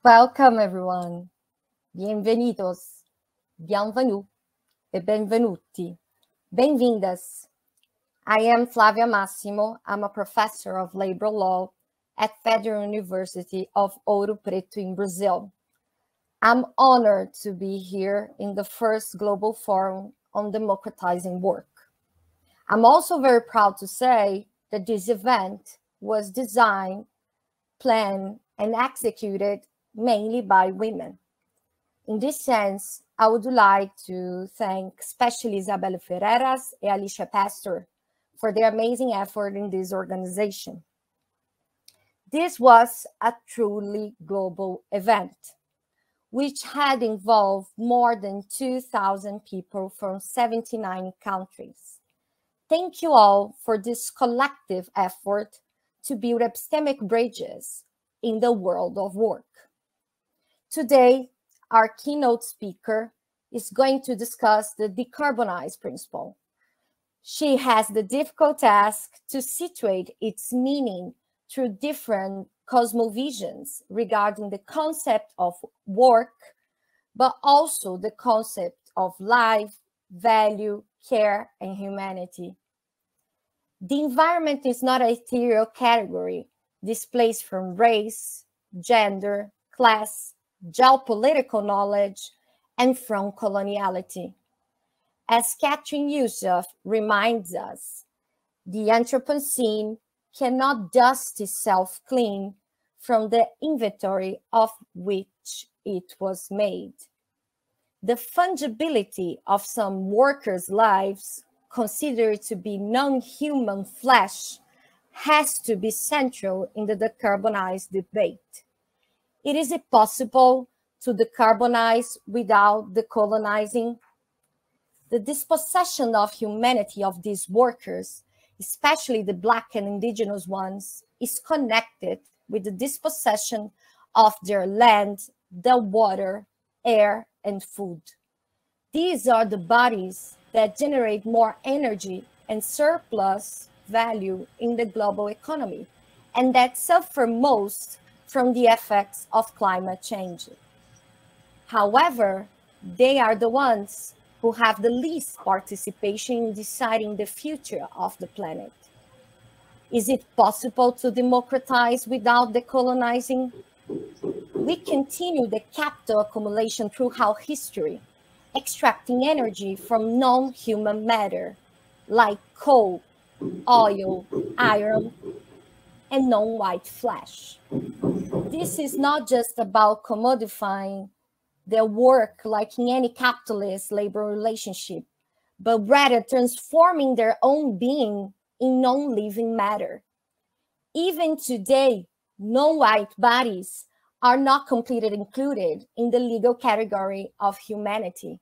Welcome, everyone. Bienvenidos, bienvenue, e benvenuti, bem-vindas. I am Flavia Maximo. I'm a professor of labor law at Federal University of Ouro, Preto in Brazil. I'm honored to be here in the first Global Forum on Democratizing Work. I'm also very proud to say that this event was designed, planned, and executed mainly by women. In this sense, I would like to thank especially Isabelle Ferreiras and Alicia Pastor for their amazing effort in this organization. This was a truly global event, which had involved more than 2,000 people from 79 countries. Thank you all for this collective effort to build epistemic bridges in the world of work. Today, our keynote speaker is going to discuss the decarbonize principle. She has the difficult task to situate its meaning through different cosmovisions regarding the concept of work, but also the concept of life, value, care, and humanity. The environment is not an ethereal category displaced from race, gender, class, geopolitical knowledge, and from coloniality. As Catherine Youssef reminds us, the Anthropocene cannot dust itself clean from the inventory of which it was made. The fungibility of some workers' lives, considered to be non-human flesh, has to be central in the decarbonized debate. Is it possible to decarbonize without decolonizing? The dispossession of humanity of these workers, especially the Black and indigenous ones, is connected with the dispossession of their land, their water, air, and food. These are the bodies that generate more energy and surplus value in the global economy, and that suffer most from the effects of climate change. However, they are the ones who have the least participation in deciding the future of the planet. Is it possible to democratize without decolonizing? We continue the capital accumulation throughout history, extracting energy from non-human matter, like coal, oil, iron, and non-white flesh. This is not just about commodifying their work like in any capitalist labor relationship, but rather transforming their own being in non-living matter. Even today, non-white bodies are not completely included in the legal category of humanity.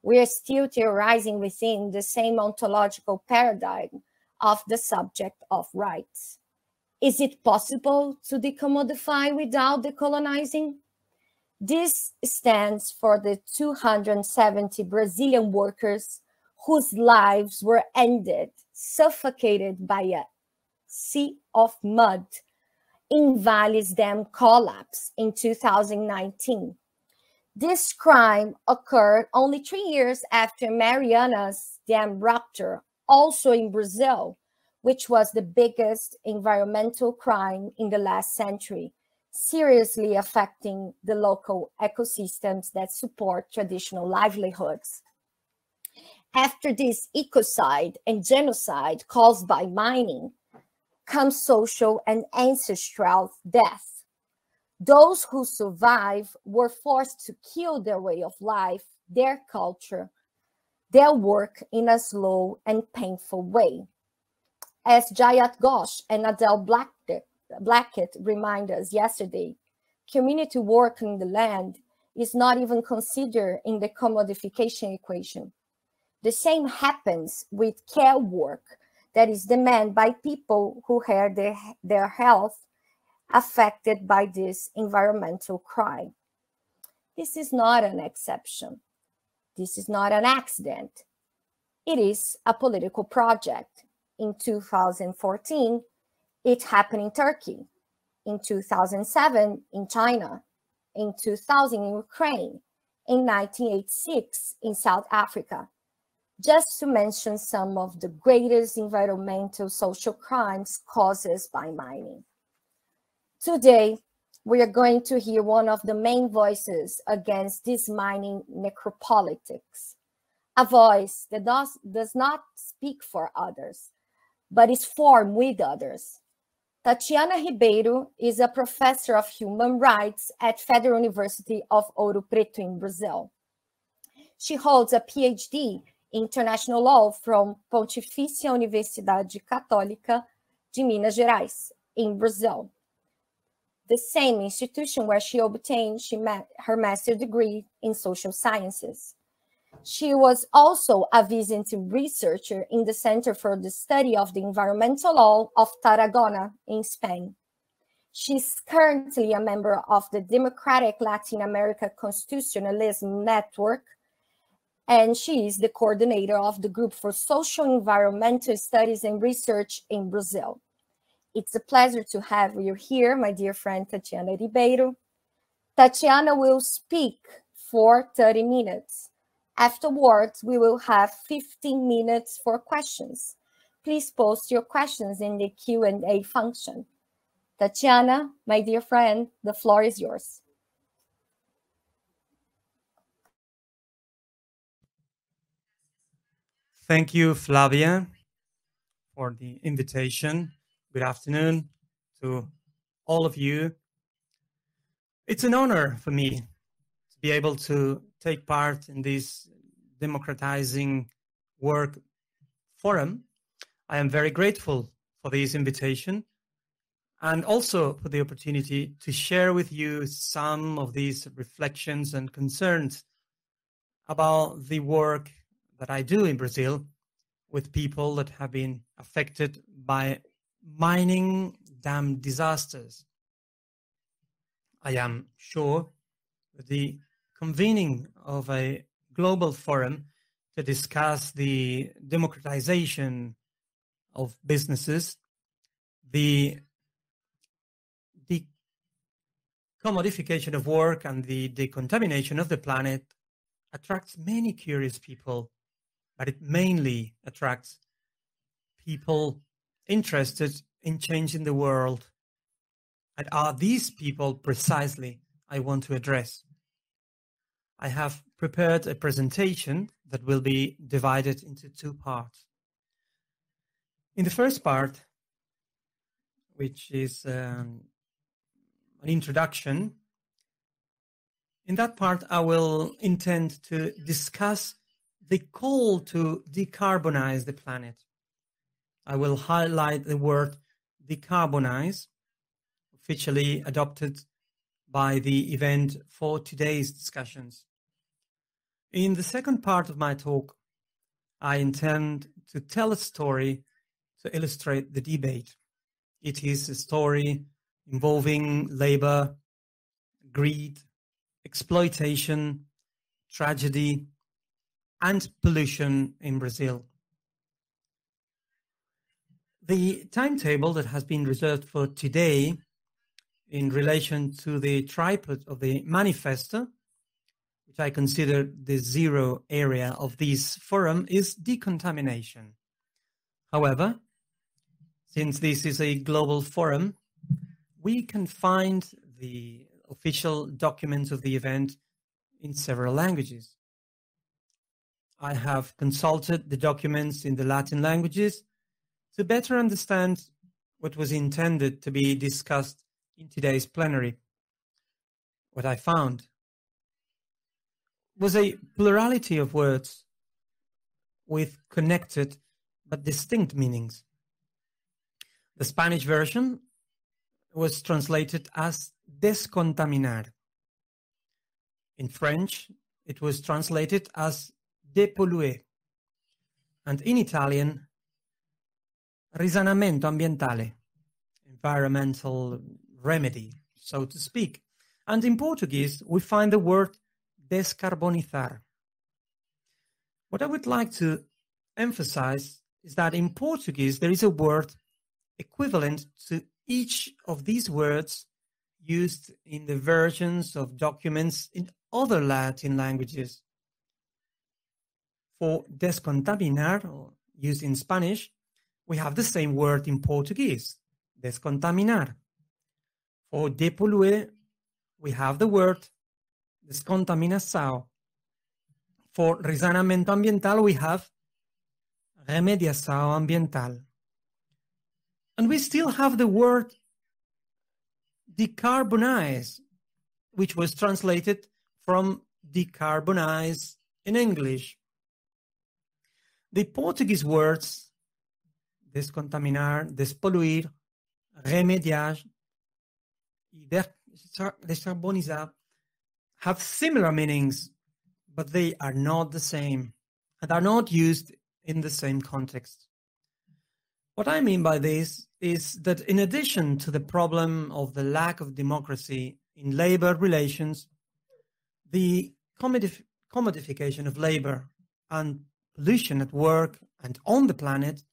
We are still theorizing within the same ontological paradigm of the subject of rights. Is it possible to decommodify without decolonizing? This stands for the 270 Brazilian workers whose lives were ended, suffocated by a sea of mud in Vale's dam collapse in 2019. This crime occurred only 3 years after Mariana's dam rupture, also in Brazil, which was the biggest environmental crime in the last century, seriously affecting the local ecosystems that support traditional livelihoods. After this ecocide and genocide caused by mining comes social and ancestral death. Those who survive were forced to kill their way of life, their culture, their work in a slow and painful way. As Jayat Ghosh and Adele Blackett remind us yesterday, community work in the land is not even considered in the commodification equation. The same happens with care work that is demanded by people who have their health affected by this environmental crime. This is not an exception. This is not an accident. It is a political project. In 2014, it happened in Turkey. In 2007, in China. In 2000, in Ukraine. In 1986, in South Africa. Just to mention some of the greatest environmental social crimes caused by mining. Today, we are going to hear one of the main voices against this mining necropolitics, a voice that does not speak for others, but is formed with others. Tatiana Ribeiro is a professor of human rights at Federal University of Ouro Preto in Brazil. She holds a PhD in international law from Pontifícia Universidade Católica de Minas Gerais in Brazil, the same institution where she obtained her master's degree in social sciences. She was also a visiting researcher in the Center for the Study of the Environmental Law of Tarragona in Spain. She's currently a member of the Democratic Latin America Constitutionalism Network, and she is the coordinator of the Group for Social Environmental Studies and Research in Brazil. It's a pleasure to have you here, my dear friend Tatiana Ribeiro. Tatiana will speak for 30 minutes. Afterwards, we will have 15 minutes for questions. Please post your questions in the Q&A function. Tatiana, my dear friend, the floor is yours. Thank you, Flavia, for the invitation. Good afternoon to all of you. It's an honor for me to be able to take part in this democratizing work forum. I am very grateful for this invitation and also for the opportunity to share with you some of these reflections and concerns about the work that I do in Brazil with people that have been affected by mining dam disasters. I am sure that the convening of a global forum to discuss the democratization of businesses, the commodification of work, and the decontamination of the planet attracts many curious people, but it mainly attracts people interested in changing the world. And are these people precisely I want to address? I have prepared a presentation that will be divided into two parts. In the first part, which is an introduction, in that part I will intend to discuss the call to decarbonize the planet. I will highlight the word decarbonize, officially adopted by the event for today's discussions. In the second part of my talk, I intend to tell a story to illustrate the debate. It is a story involving labor, greed, exploitation, tragedy, and pollution in Brazil. The timetable that has been reserved for today in relation to the tripod of the manifesto, which I consider the zero area of this forum, is decontamination. However, since this is a global forum, we can find the official documents of the event in several languages. I have consulted the documents in the Latin languages to better understand what was intended to be discussed in today's plenary. What I found was a plurality of words with connected but distinct meanings. The Spanish version was translated as descontaminar. In French, it was translated as depolluer. And in Italian, risanamento ambientale, environmental remedy, so to speak. And in Portuguese, we find the word descarbonizar. What I would like to emphasize is that in Portuguese, there is a word equivalent to each of these words used in the versions of documents in other Latin languages. For descontaminar, or used in Spanish, we have the same word in Portuguese, descontaminar. For depolluer, we have the word descontaminação. For risanamento ambiental, we have remediação ambiental. And we still have the word decarbonize, which was translated from decarbonize in English. The Portuguese words descontaminar, despoluir, remediar, descarbonizar have similar meanings, but they are not the same and are not used in the same context. What I mean by this is that in addition to the problem of the lack of democracy in labor relations, the commodification of labor and pollution at work and on the planet,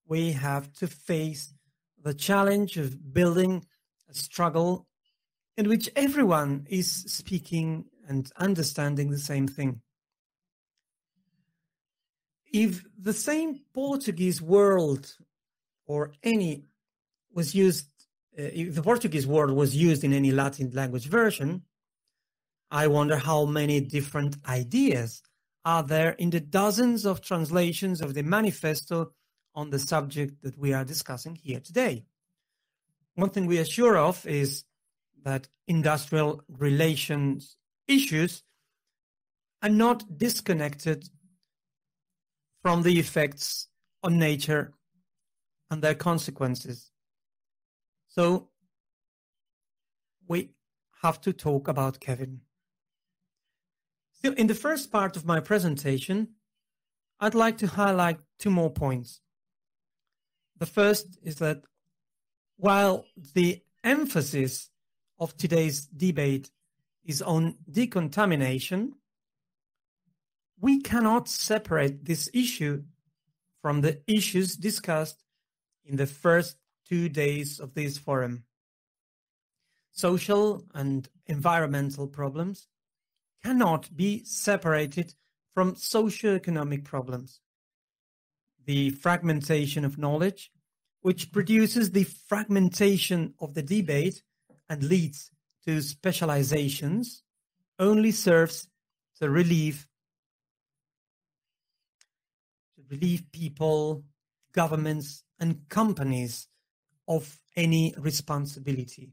we have to face the challenge of building a struggle in which everyone is speaking and understanding the same thing. If the same Portuguese word or any was used, if the Portuguese word was used in any Latin language version, I wonder how many different ideas are there in the dozens of translations of the manifesto on the subject that we are discussing here today. One thing we are sure of is that industrial relations issues are not disconnected from the effects on nature and their consequences. So we have to talk about Kevin. Still, in the first part of my presentation, I'd like to highlight two more points. The first is that while the emphasis of today's debate is on decontamination, we cannot separate this issue from the issues discussed in the first 2 days of this forum. Social and environmental problems cannot be separated from socioeconomic problems. The fragmentation of knowledge, which produces the fragmentation of the debate and leads to specializations, only serves to relieve people, governments, and companies of any responsibility.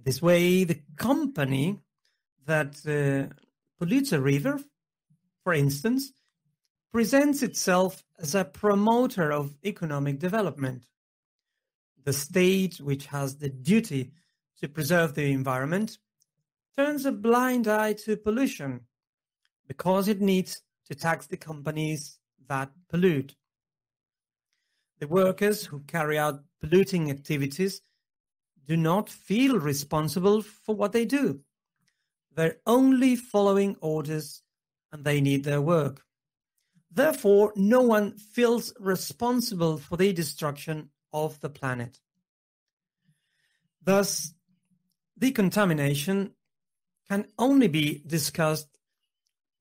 This way, the company that pollutes a river, for instance, presents itself as a promoter of economic development. The state, which has the duty to preserve the environment, turns a blind eye to pollution because it needs to tax the companies that pollute. The workers who carry out polluting activities do not feel responsible for what they do. They're only following orders and they need their work. Therefore, no one feels responsible for the destruction of the planet. Thus, decontamination can only be discussed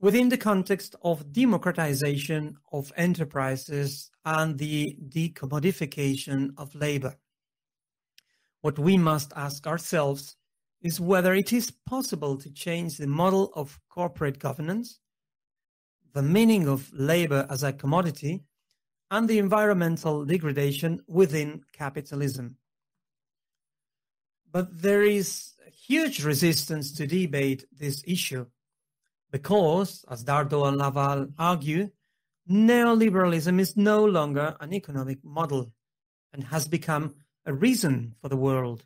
within the context of democratization of enterprises and the decommodification of labor. What we must ask ourselves is whether it is possible to change the model of corporate governance, the meaning of labor as a commodity, and the environmental degradation within capitalism. But there is huge resistance to debate this issue because, as Dardo and Laval argue, neoliberalism is no longer an economic model and has become a reason for the world.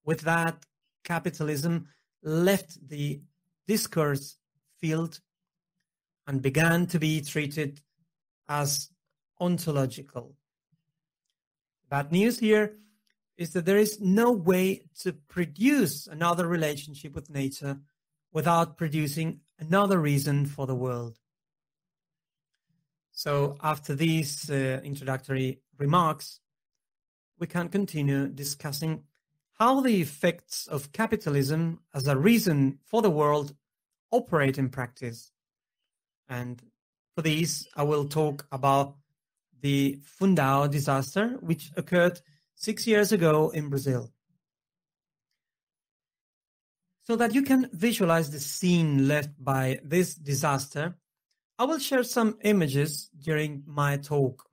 With that, capitalism left the discourse field and began to be treated as ontological. Bad news here is that there is no way to produce another relationship with nature without producing another reason for the world. So after these introductory remarks, we can continue discussing how the effects of capitalism as a reason for the world operate in practice. And for these, I will talk about the Fundau disaster, which occurred 6 years ago in Brazil. So that you can visualize the scene left by this disaster, I will share some images during my talk.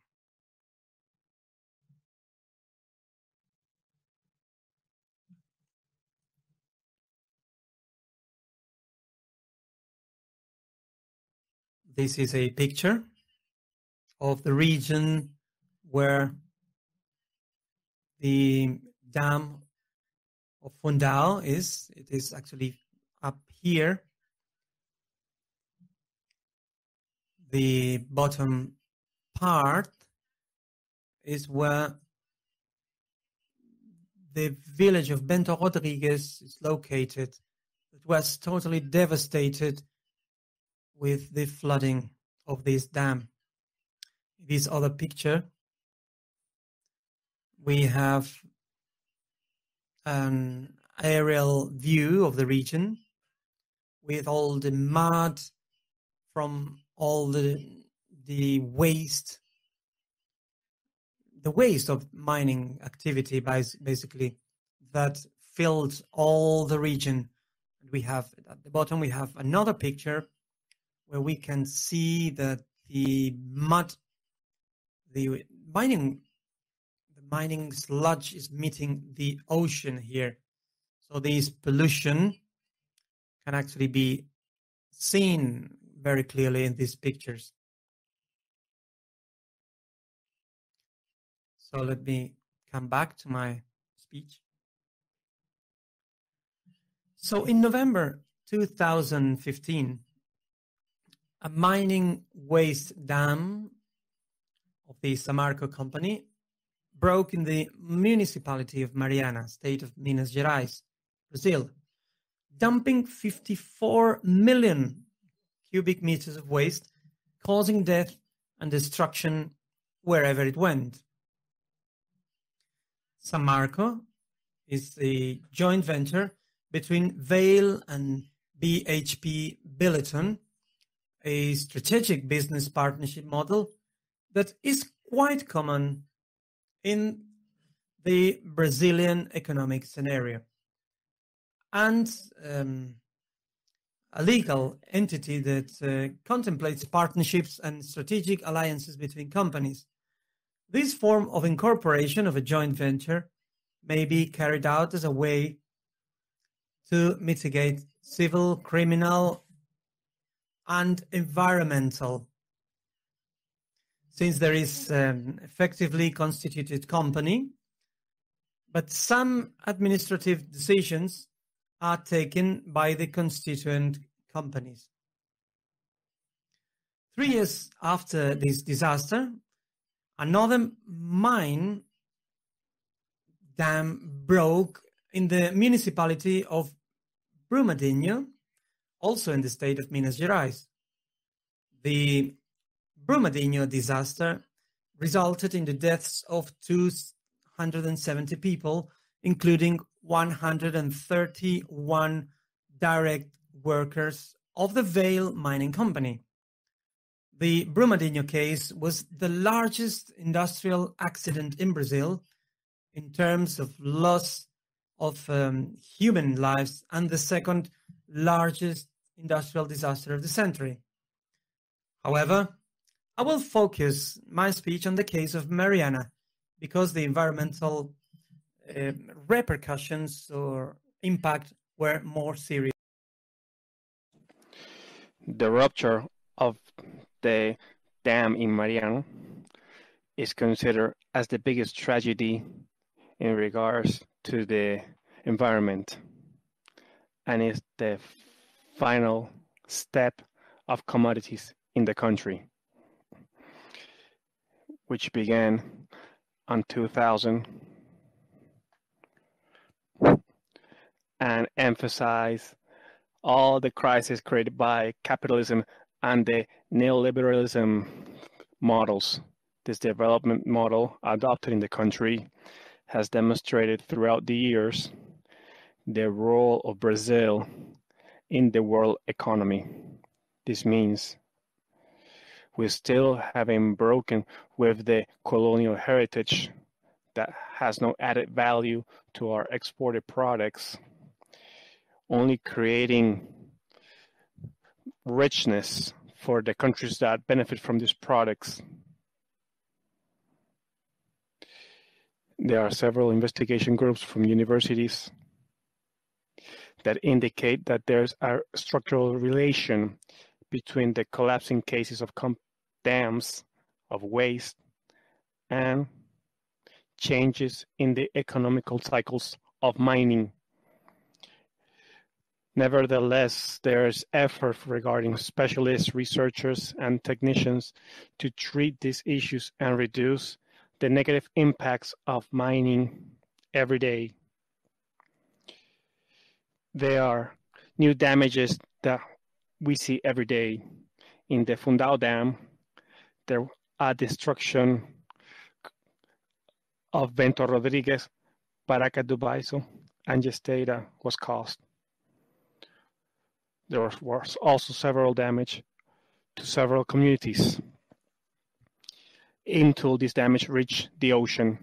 This is a picture of the region where the dam of Fundau is. It is actually up here. The bottom part is where the village of Bento Rodrigues is located. It was totally devastated with the flooding of this dam. This other picture, we have an aerial view of the region with all the mud from all the waste of mining activity, basically, that filled all the region. And we have at the bottom we have another picture where we can see that the mud, the mining sludge is meeting the ocean here. So this pollution can actually be seen very clearly in these pictures. So let me come back to my speech. So in November 2015, a mining waste dam of the Samarco company broke in the municipality of Mariana, state of Minas Gerais, Brazil, dumping 54 million cubic meters of waste, causing death and destruction wherever it went. Samarco is a joint venture between Vale and BHP Billiton, a strategic business partnership model that is quite common in the Brazilian economic scenario, and a legal entity that contemplates partnerships and strategic alliances between companies. This form of incorporation of a joint venture may be carried out as a way to mitigate civil, criminal, and environmental, since there is an effectively constituted company, but some administrative decisions are taken by the constituent companies. 3 years after this disaster, another mine dam broke in the municipality of Brumadinho, also in the state of Minas Gerais. The Brumadinho disaster resulted in the deaths of 270 people including 131 direct workers of the Vale Mining Company. The Brumadinho case was the largest industrial accident in Brazil in terms of loss of human lives and the second largest industrial disaster of the century. However, I will focus my speech on the case of Mariana because the environmental repercussions or impact were more serious. The rupture of the dam in Mariana is considered as the biggest tragedy in regards to the environment, and is the final step of commodities in the country, which began in 2000 and emphasized all the crises created by capitalism and the neoliberalism models. This development model adopted in the country has demonstrated throughout the years the role of Brazil in the world economy. This means we still haven't broken with the colonial heritage that has no added value to our exported products, only creating richness for the countries that benefit from these products. There are several investigation groups from universities that indicate that there's a structural relation between the collapsing cases of dams, of waste, and changes in the economical cycles of mining. Nevertheless, there's effort regarding specialists, researchers, and technicians to treat these issues and reduce the negative impacts of mining every day. There are new damages that we see every day. In the Fundau Dam, there are destruction of Bento Rodriguez, Paraca do Baiso, and Gesteira was caused. There was also several damage to several communities until this damage reached the ocean.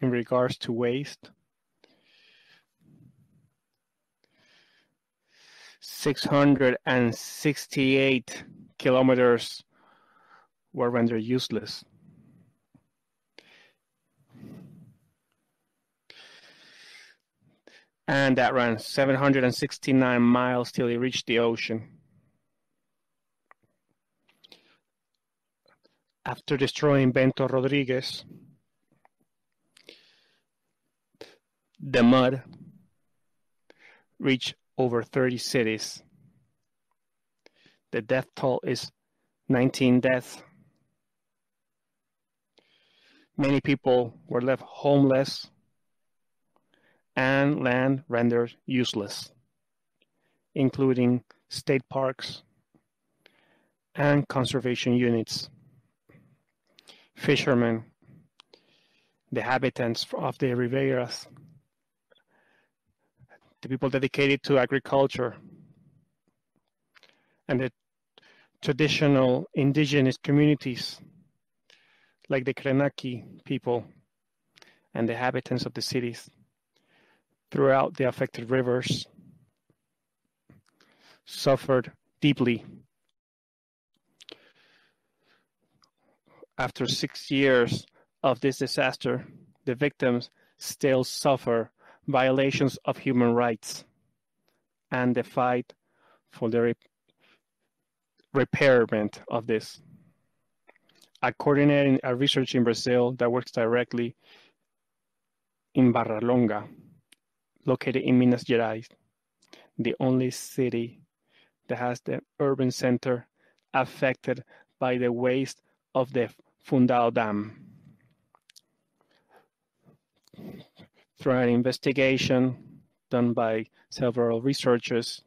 In regards to waste, 668 kilometers were rendered useless. And that ran 769 miles till it reached the ocean. After destroying Bento Rodriguez, the mud reached over 30 cities. The death toll is 19 deaths. Many people were left homeless and land rendered useless, including state parks and conservation units. Fishermen, the inhabitants of the Ribeiras, the people dedicated to agriculture, and the traditional indigenous communities like the Krenaki people and the inhabitants of the cities throughout the affected rivers suffered deeply. After 6 years of this disaster, the victims still suffer violations of human rights and the fight for the repairment of this. Coordinating a research in Brazil that works directly in Barra Longa, located in Minas Gerais, the only city that has the urban center affected by the waste of the Fundau Dam. Through an investigation done by several researchers,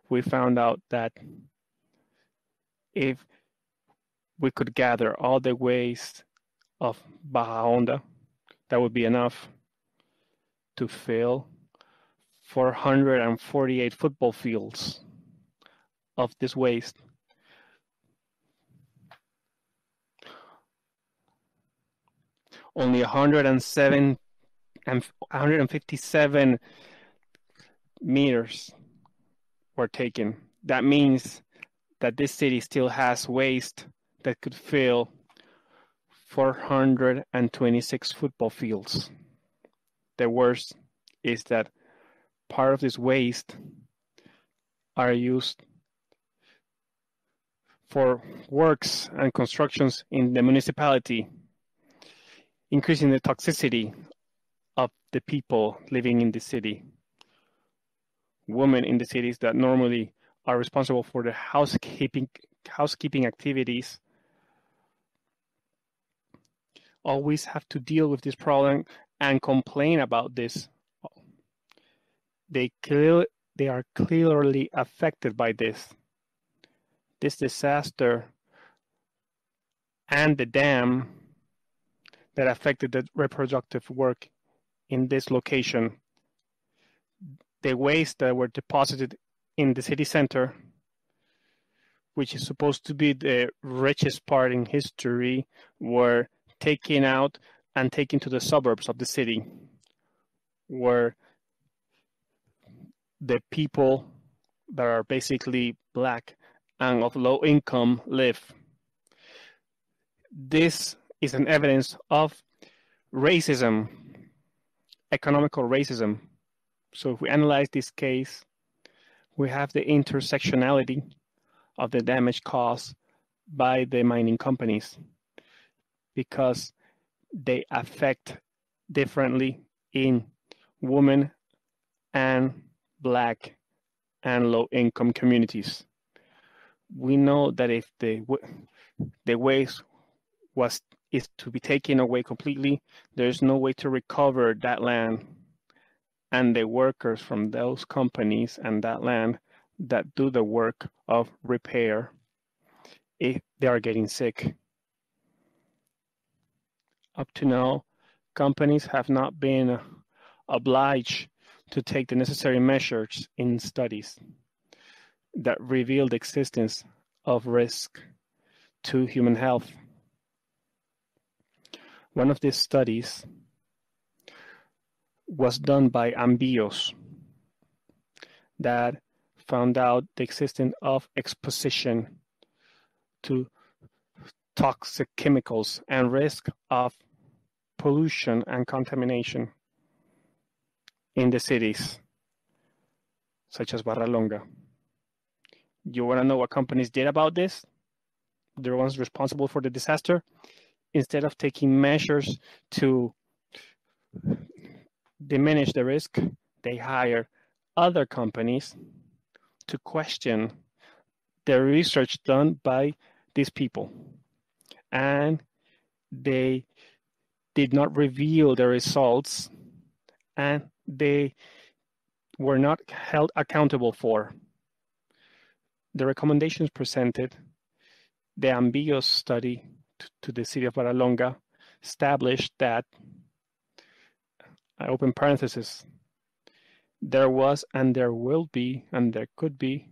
we found out that if we could gather all the waste of Baja Onda, that would be enough to fill 448 football fields of this waste. Only 157 meters were taken. That means that this city still has waste that could fill 426 football fields. The worst is that part of this waste are used for works and constructions in the municipality, increasing the toxicity of the people living in the city. Women in the cities that normally are responsible for the housekeeping activities always have to deal with this problem and complain about this. They are clearly affected by this disaster and the dam that affected the reproductive work in this location. The waste that were deposited in the city center, which is supposed to be the richest part in history, were taken out and taken to the suburbs of the city, where the people that are basically black and of low income live. This is an evidence of racism, economical racism. So if we analyze this case, we have the intersectionality of the damage caused by the mining companies, because they affect differently in women and black and low-income communities. We know that if the waste is to be taken away completely, there's no way to recover that land, and the workers from those companies and that land that do the work of repair, if they are getting sick. Up to now, companies have not been obliged to take the necessary measures in studies that reveal the existence of risk to human health. One of these studies was done by Ambios that found out the existence of exposition to toxic chemicals and risk of pollution and contamination in the cities, such as Barra Longa. You want to know what companies did about this? The ones responsible for the disaster? Instead of taking measures to diminish the risk, they hire other companies to question the research done by these people. And they did not reveal the results, and they were not held accountable for. The recommendations presented, the Ambios study to the city of Barra Longa, established that, I open parentheses, there was and there will be and there could be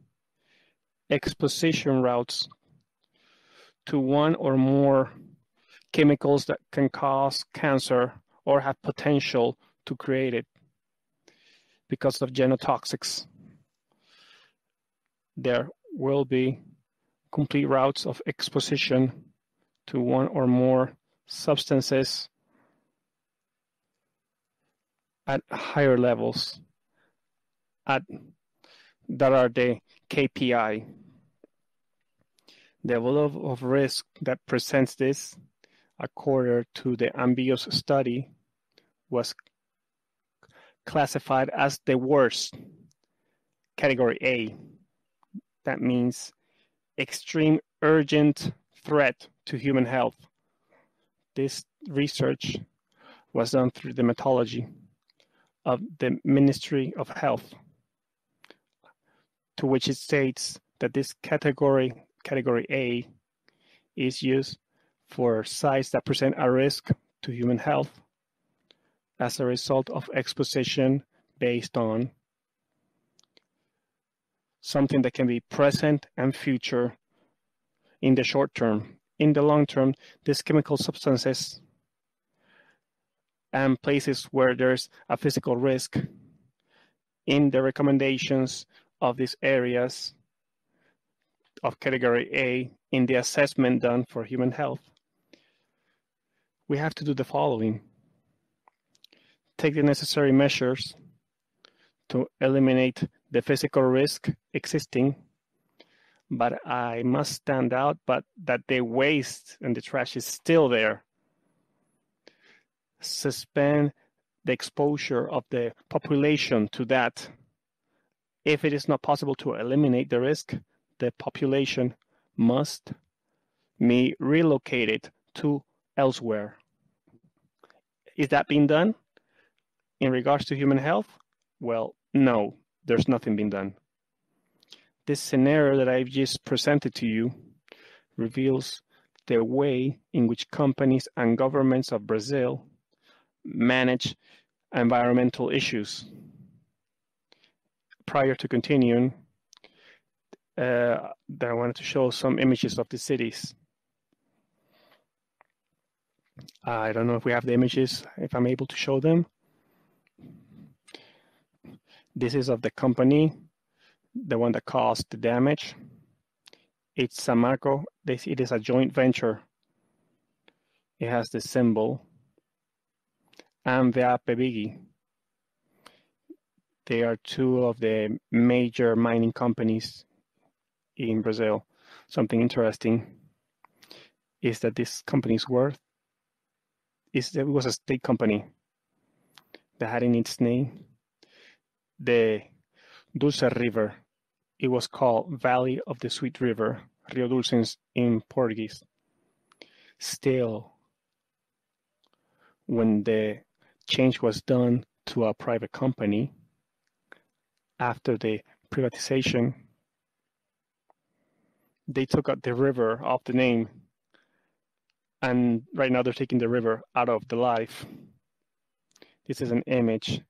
exposition routes to one or more chemicals that can cause cancer or have potential to create it because of genotoxics. There will be complete routes of exposition to one or more substances at higher levels that are the KPI. The level of risk that presents this, according to the Ambios study, was classified as the worst, category A. That means extreme urgent threat to human health. This research was done through the methodology of the Ministry of Health, to which it states that this category A, is used for sites that present a risk to human health as a result of exposition based on something that can be present and future in the short term. In the long term, these chemical substances and places where there's a physical risk in the recommendations of these areas of category A in the assessment done for human health, we have to do the following. Take the necessary measures to eliminate the physical risk existing, but I must stand out, but that the waste and the trash is still there. Suspend the exposure of the population to that. If it is not possible to eliminate the risk, the population must be relocated to elsewhere. Is that being done in regards to human health? Well, no, there's nothing being done. This scenario that I've just presented to you reveals the way in which companies and governments of Brazil manage environmental issues. Prior to continuing, I wanted to show some images of the cities. I don't know if we have the images, if I'm able to show them. This is of the company, the one that caused the damage. It's Samarco. It is a joint venture. It has the symbol AMVEAPBIGI. They are two of the major mining companies in Brazil. Something interesting is that this company's worth it was a state company that had in its name the Dulce River. It was called Valley of the Sweet River, Rio Dulce in Portuguese. Still, when the change was done to a private company, after the privatization, they took out the river off the name, and right now they're taking the river out of the life. This is an image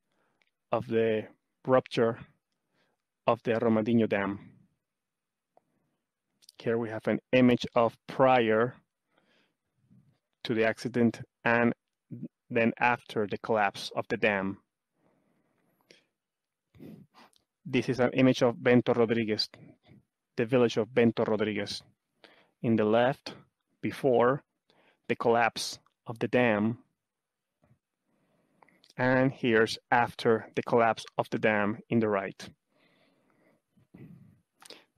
of the rupture of the Romadinho Dam. Here we have an image of prior to the accident and then after the collapse of the dam. This is an image of Bento Rodrigues, the village of Bento Rodrigues. In the left, before the collapse of the dam, and here's after the collapse of the dam in the right.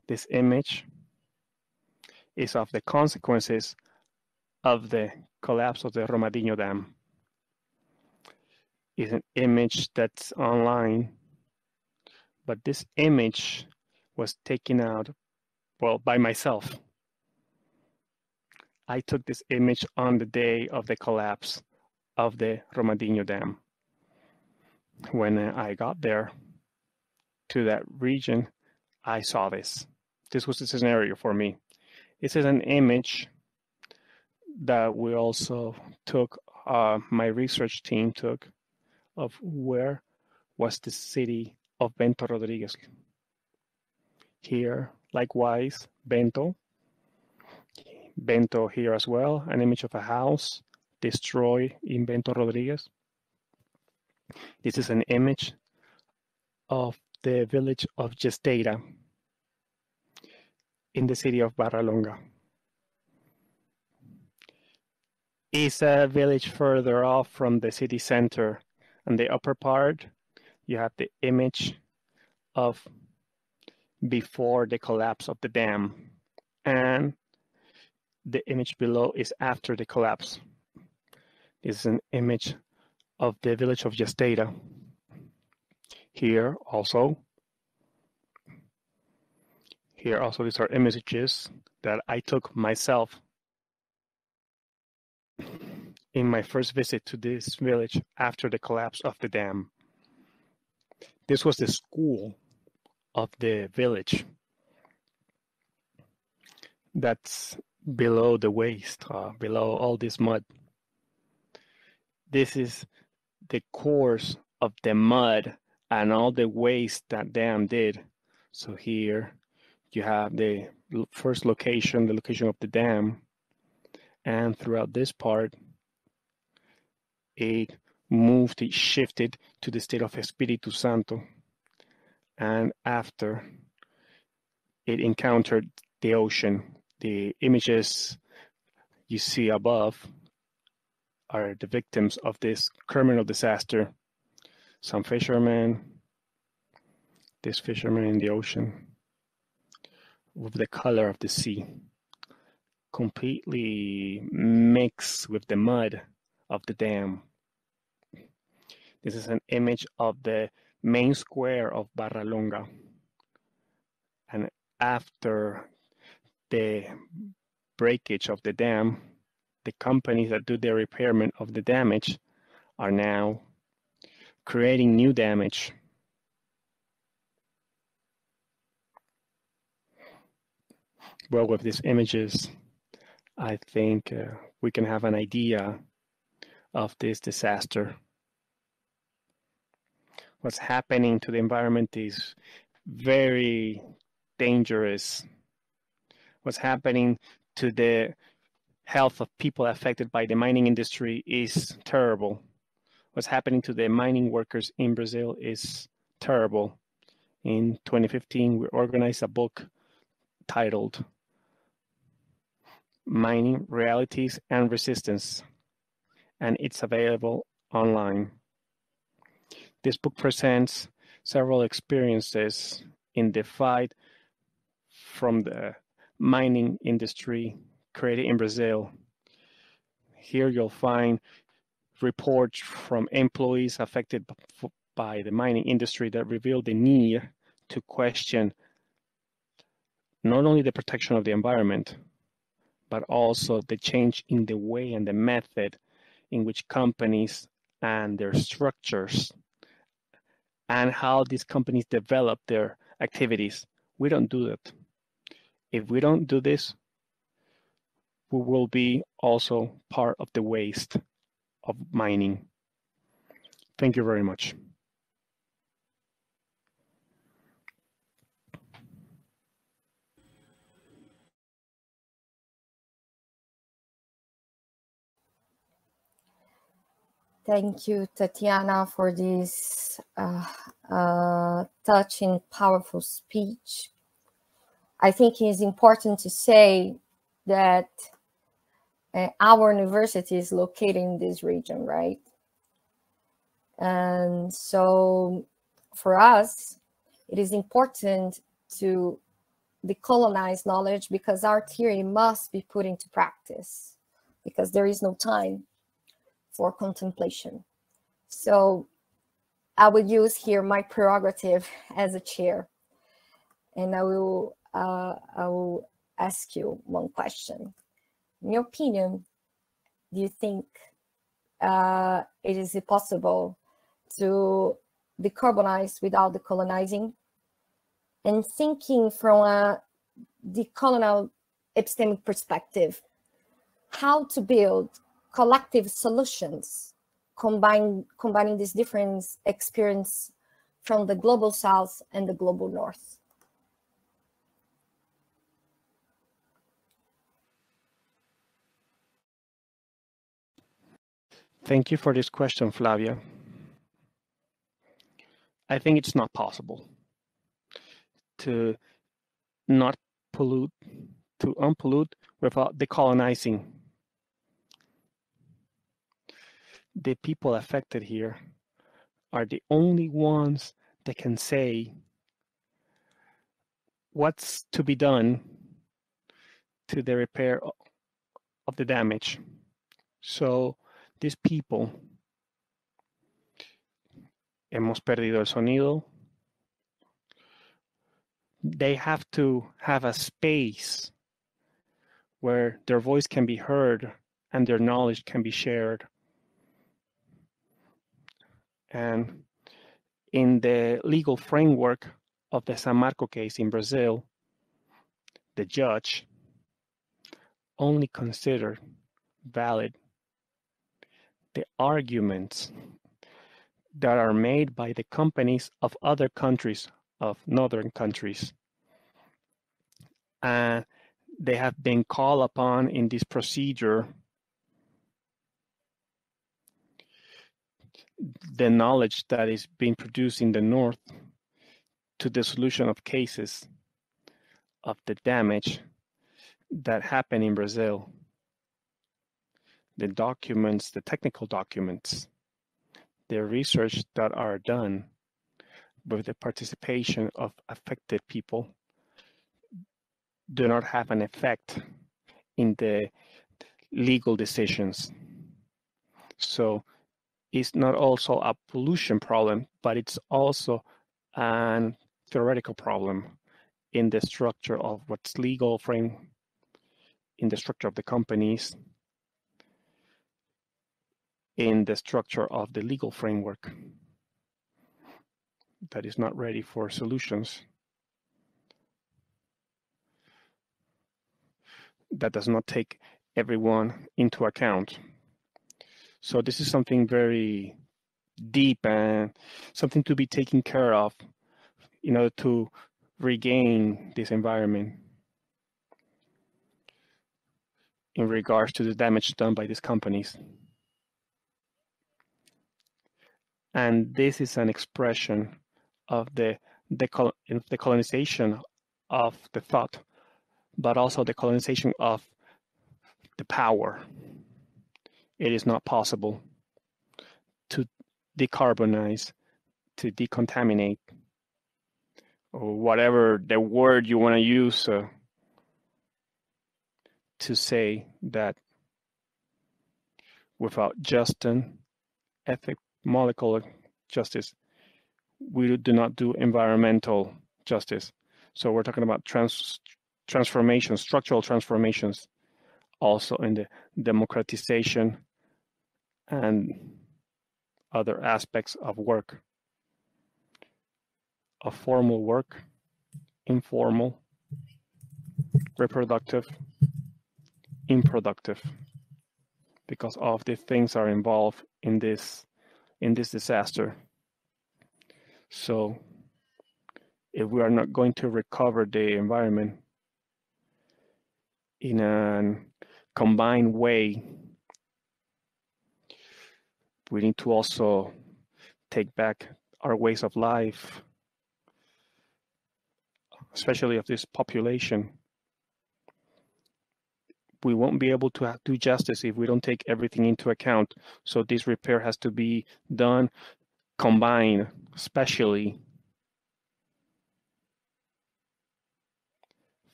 This image is of the consequences of the collapse of the Romadinho Dam. It's an image that's online, but this image was taken out, well, by myself. I took this image on the day of the collapse of the Romadinho Dam. When I got there to that region, I saw this. This was the scenario for me. This is an image that we also took, my research team took, of where was the city of Bento Rodrigues. Here, likewise, Bento here as well, an image of a house destroyed in Bento Rodrigues. This is an image of the village of Gesteira in the city of Barra Longa. It's a village further off from the city center. On the upper part, you have the image of before the collapse of the dam, and the image below is after the collapse. This is an image of the village of Gesteira. Here also, these are images that I took myself in my first visit to this village after the collapse of the dam. This was the school of the village that's below the waste, below all this mud. This is the course of the mud and all the waste that dam did. So here you have the first location, the location of the dam, and throughout this part, it shifted to the state of Espíritu Santo, and after it encountered the ocean. The images you see above are the victims of this criminal disaster. Some fishermen, this fisherman in the ocean, with the color of the sea, completely mixed with the mud of the dam. This is an image of the main square of Barra Longa. And after the breakage of the dam, the companies that do the repairment of the damage are now creating new damage. Well, with these images, I think we can have an idea of this disaster. What's happening to the environment is very dangerous. What's happening to the health of people affected by the mining industry is terrible. What's happening to the mining workers in Brazil is terrible. In 2015, we organized a book titled Mining Realities and Resistance, and it's available online. This book presents several experiences in the fight from the mining industry created in Brazil. Here you'll find reports from employees affected by the mining industry that reveal the need to question not only the protection of the environment, but also the change in the way and the method in which companies and their structures and how these companies develop their activities. We don't do that. If we don't do this, we will be also part of the waste of mining. Thank you very much. Thank you, Tatiana, for this touching, powerful speech. I think it's important to say that our university is located in this region, right? And so for us, it is important to decolonize knowledge because our theory must be put into practice because there is no time for contemplation. So I will use here my prerogative as a chair, and I will ask you one question. In your opinion, do you think it is possible to decarbonize without decolonizing? And thinking from a decolonial epistemic perspective, how to build collective solutions, combining this different experience from the global south and the global north? Thank you for this question, Flavia. I think it's not possible to not pollute, to unpollute without decolonizing. The people affected here are the only ones that can say what's to be done to the repair of the damage. So these people, hemos perdido el sonido, they have to have a space where their voice can be heard and their knowledge can be shared. And in the legal framework of the San Marco case in Brazil, the judge only considered valid the arguments that are made by the companies of other countries, of northern countries. And they have been called upon in this procedure, the knowledge that is being produced in the north, to the solution of cases of the damage that happened in Brazil. The documents, the technical documents, the research that are done with the participation of affected people do not have an effect in the legal decisions. So it's not also a pollution problem, but it's also a theoretical problem in the structure of what's legal frame, in the structure of the companies, in the structure of the legal framework that is not ready for solutions, that does not take everyone into account. So this is something very deep and something to be taken care of in order to regain this environment in regards to the damage done by these companies. And this is an expression of the decolonization of the thought, but also the colonization of the power. It is not possible to decarbonize, to decontaminate, or whatever the word you want to use to say that without just an ethic, molecular justice, we do not do environmental justice. So we're talking about transformations, structural transformations, also in the democratization and other aspects of work, of formal work, informal, reproductive, unproductive, because all of these things are involved in this disaster. So if we are not going to recover the environment in a combined way, we need to also take back our ways of life, especially of this population. We won't be able to do justice if we don't take everything into account. So this repair has to be done combined, especially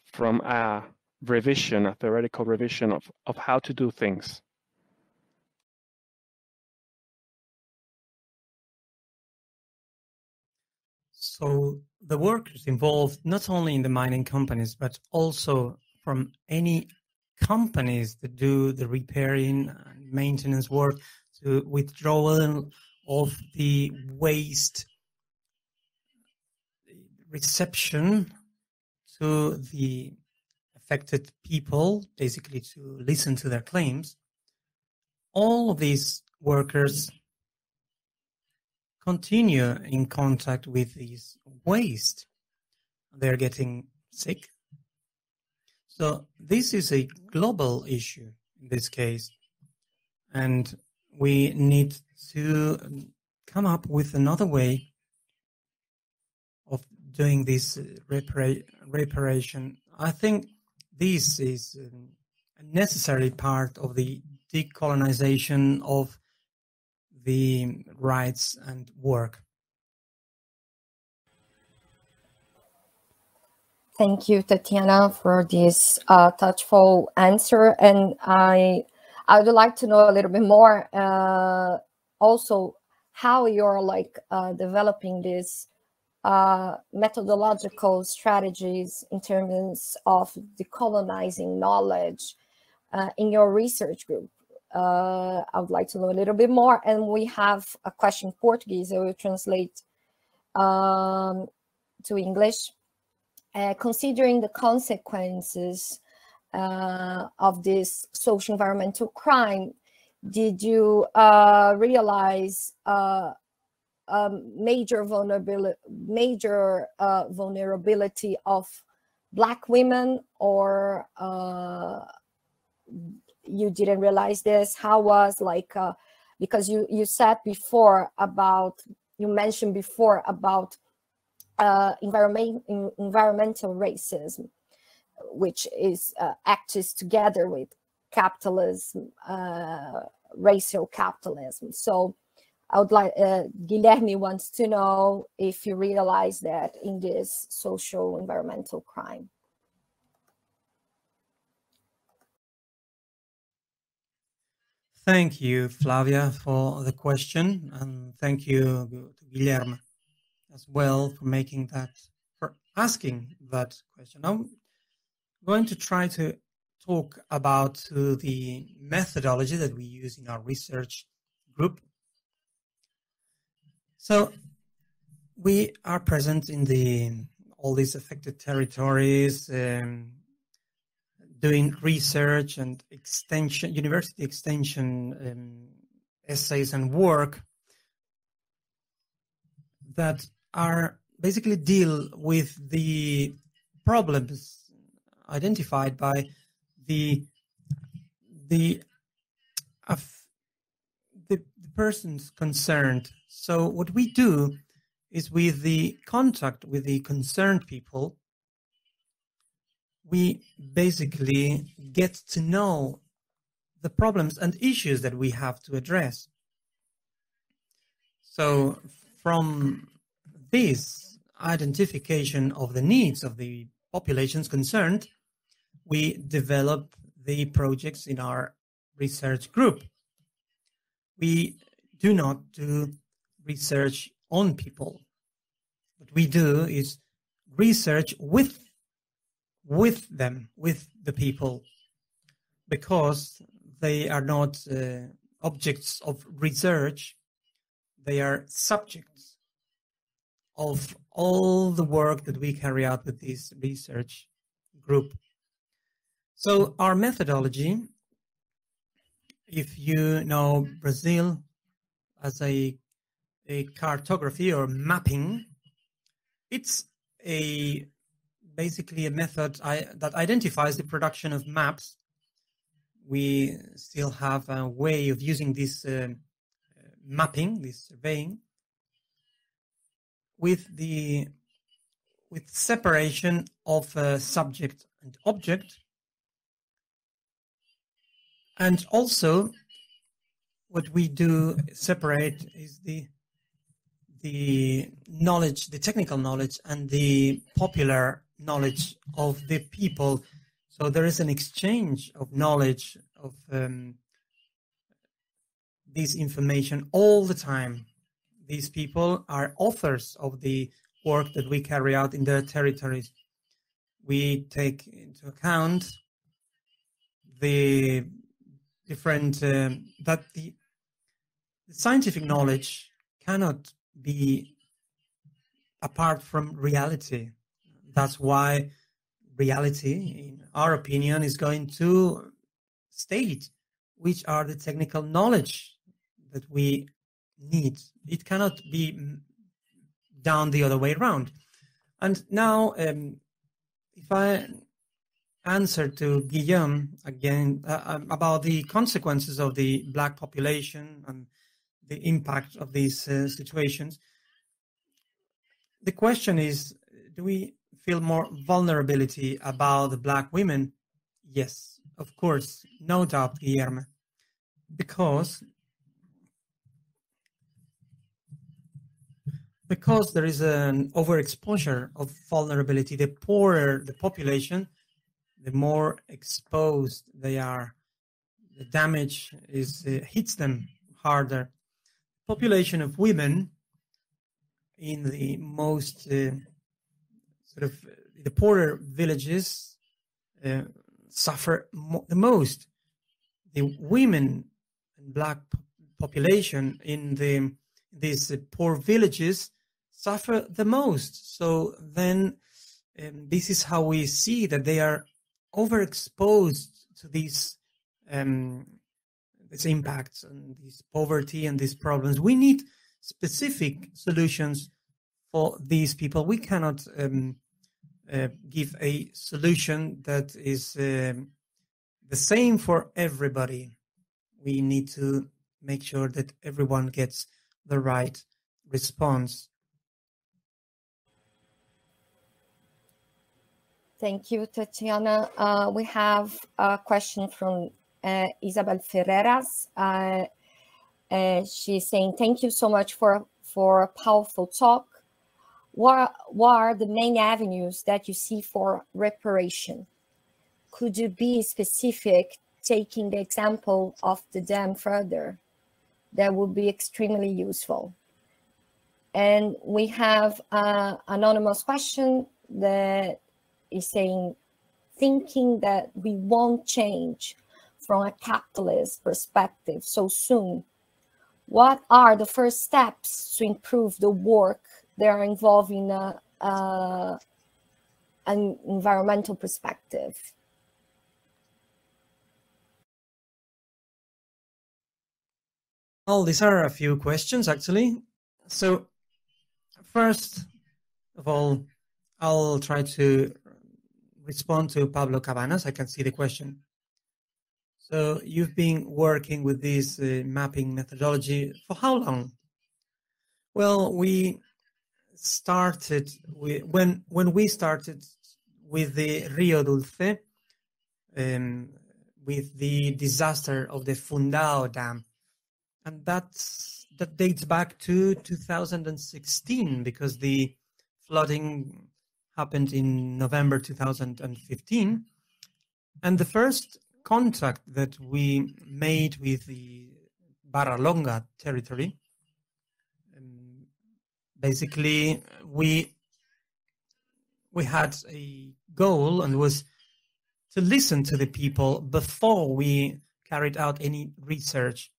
from a revision, a theoretical revision of how to do things. So the workers involved not only in the mining companies, but also from any companies that do the repairing and maintenance work, to withdrawal of the waste reception to the affected people, basically to listen to their claims. All of these workers continue in contact with these waste. They're getting sick. So this is a global issue in this case. And we need to come up with another way of doing this reparation. I think this is a necessary part of the decolonization of the rights and work. Thank you, Tatiana, for this touchful answer. And I would like to know a little bit more also how you're developing these methodological strategies in terms of decolonizing knowledge in your research group. I would like to know a little bit more. And we have a question in Portuguese. I will translate to English. Considering the consequences of this social environmental crime, did you realize major vulnerability of Black women, or you didn't realize this? How was, like, because you said before about, you mentioned before about environmental racism, which is acts together with capitalism, racial capitalism. So I would like, Guilherme wants to know if you realize that in this social environmental crime. Thank you, Flavia, for the question, and thank you to Guilherme as well for asking that question. I'm going to try to talk about the methodology that we use in our research group. So we are present in all these affected territories, doing research and extension, university extension essays and work that are basically deal with the problems identified by the persons concerned. So what we do is, with the contact with the concerned people, we basically get to know the problems and issues that we have to address. So from this identification of the needs of the populations concerned, we develop the projects in our research group. We do not do research on people. What we do is research with them, with the people, because they are not objects of research. They are subjects of all the work that we carry out with this research group. So our methodology, if you know Brazil as a cartography or mapping, it's basically a method that identifies the production of maps. We still have a way of using this mapping, this surveying, with separation of subject and object. And also what we do separate is the knowledge, the technical knowledge, and the popular knowledge of the people. So there is an exchange of knowledge of this information all the time. These people are authors of the work that we carry out in their territories. We take into account the different, that the scientific knowledge cannot be apart from reality. That's why reality, in our opinion, is going to state which are the technical knowledge that we need. It cannot be done the other way around. And now, if I answer to Guillaume again about the consequences of the Black population and the impact of these situations, the question is, do we feel more vulnerability about the Black women? Yes, of course, no doubt, Guillermo, because there is an overexposure of vulnerability. The poorer the population, the more exposed they are. The damage hits them harder. Population of women in the most the poorer villages suffer the most. The women and Black population in these poor villages suffer the most. So then this is how we see that they are overexposed to these impacts and this poverty and these problems. We need specific solutions for these people. We cannot give a solution that is the same for everybody. We need to make sure that everyone gets the right response. Thank you, Tatiana. We have a question from Isabel Ferreras. She's saying, thank you so much for a powerful talk. What are the main avenues that you see for reparation? Could you be specific, taking the example of the dam further? That would be extremely useful. And we have an anonymous question that is saying, thinking that we won't change from a capitalist perspective so soon, what are the first steps to improve the work that are involved in an environmental perspective? Well, these are a few questions, actually. So first of all, I'll try to respond to Pablo Cabanas. I can see the question. So you've been working with this mapping methodology for how long? Well, we started when we started with the Rio Dulce, with the disaster of the Fundau Dam, and that dates back to 2016 because the flooding happened in November 2015, and the first contact that we made with the Barra Longa territory, basically we had a goal and was to listen to the people before we carried out any research.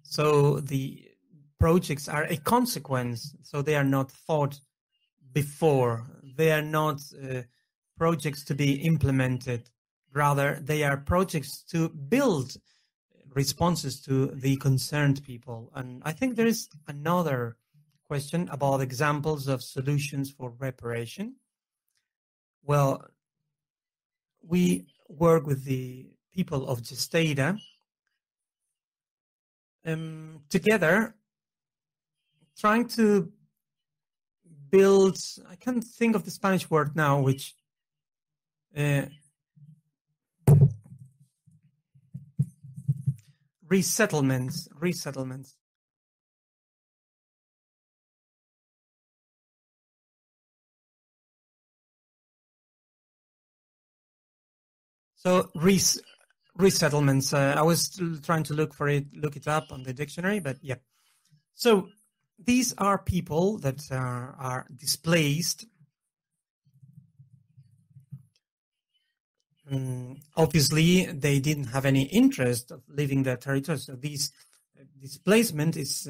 So the projects are a consequence, so they are not thought before. They are not projects to be implemented. Rather, they are projects to build responses to the concerned people. And I think there is another question about examples of solutions for reparation. Well, we work with the people of Gesteira together, trying to build, I can't think of the Spanish word now, which resettlements. So resettlements. I was trying to look it up on the dictionary, but yeah. So these are people that are displaced. Obviously, they didn't have any interest of leaving their territory, so this displacement is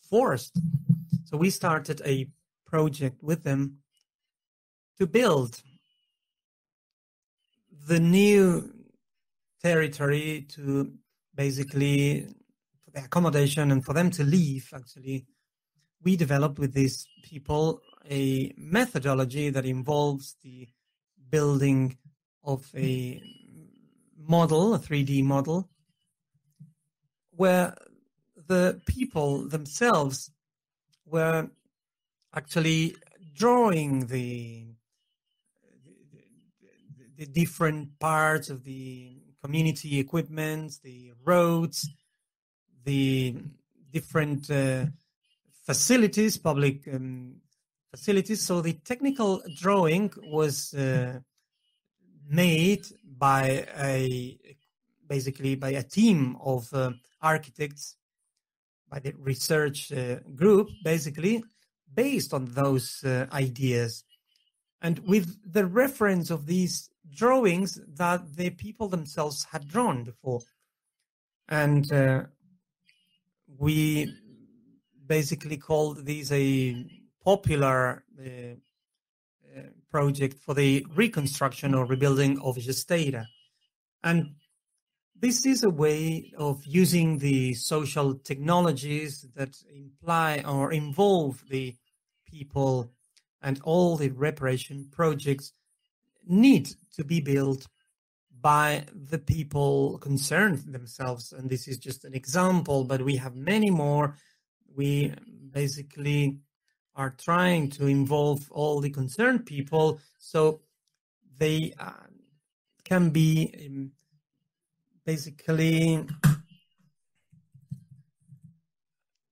forced. So we started a project with them to build the new territory to basically for the accommodation and for them to leave. Actually, we developed with these people a methodology that involves the building of a model, a 3D model, where the people themselves were actually drawing the different parts of the community equipment, the roads, the different facilities, public facilities. So the technical drawing was made by basically by a team of architects, by the research group, basically based on those ideas, and with the reference of these drawings that the people themselves had drawn before. And we basically called this a popular project for the reconstruction or rebuilding of Gesteira. And this is a way of using the social technologies that imply or involve the people, and all the reparation projects need to be built by the people concerned themselves. And this is just an example, but we have many more. We basically are trying to involve all the concerned people so they can be basically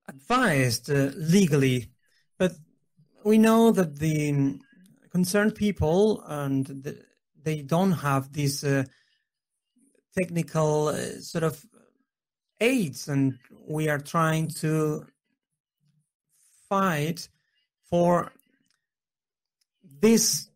advised legally. But we know that the concerned people and they don't have these technical sort of aids, and we are trying to fight for this.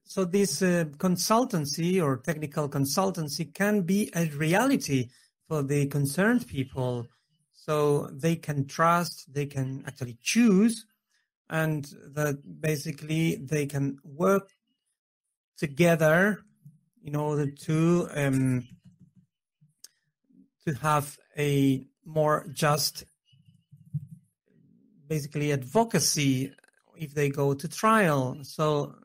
So this consultancy or technical consultancy can be a reality for the concerned people, so they can trust, they can actually choose, and that basically they can work together in order to have a more just, basically, advocacy if they go to trial. So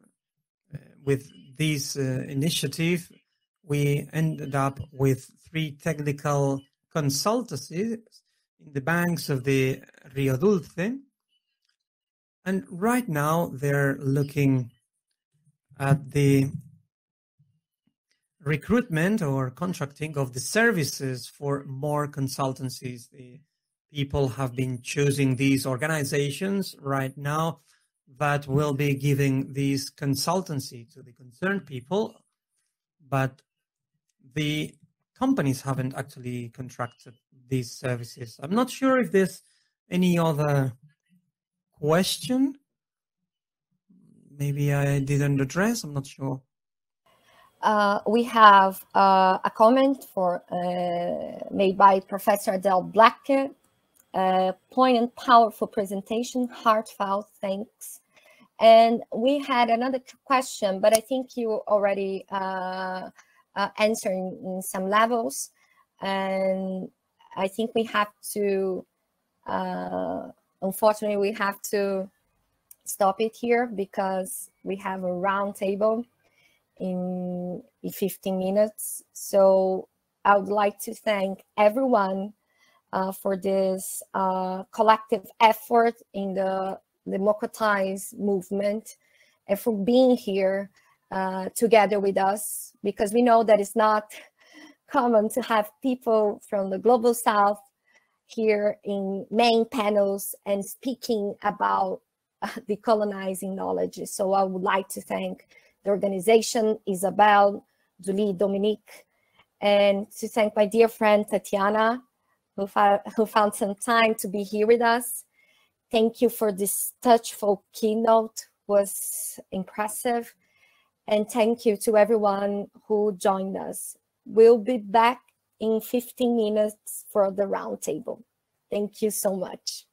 with this initiative, we ended up with 3 technical consultancies in the banks of the Rio Dulce. And right now they're looking at the recruitment or contracting of the services for more consultancies. The people have been choosing these organizations right now that will be giving this consultancy to the concerned people, but the companies haven't actually contracted these services. I'm not sure if there's any other question. Maybe I didn't address, I'm not sure. We have a comment made by Professor Adele Blacke. Poignant, powerful presentation, heartfelt thanks. And we had another question, but I think you already answered in some levels. And I think we have to, unfortunately, we have to stop it here because we have a round table in 15 minutes. So I would like to thank everyone for this collective effort in the Democratize movement and for being here together with us, because we know that it's not common to have people from the Global South here in main panels and speaking about decolonizing knowledge. So I would like to thank the organization, Isabel, Julie, Dominique, and to thank my dear friend Tatiana, who found some time to be here with us. Thank you for this touchful keynote, was impressive. And thank you to everyone who joined us. We'll be back in 15 minutes for the roundtable. Thank you so much.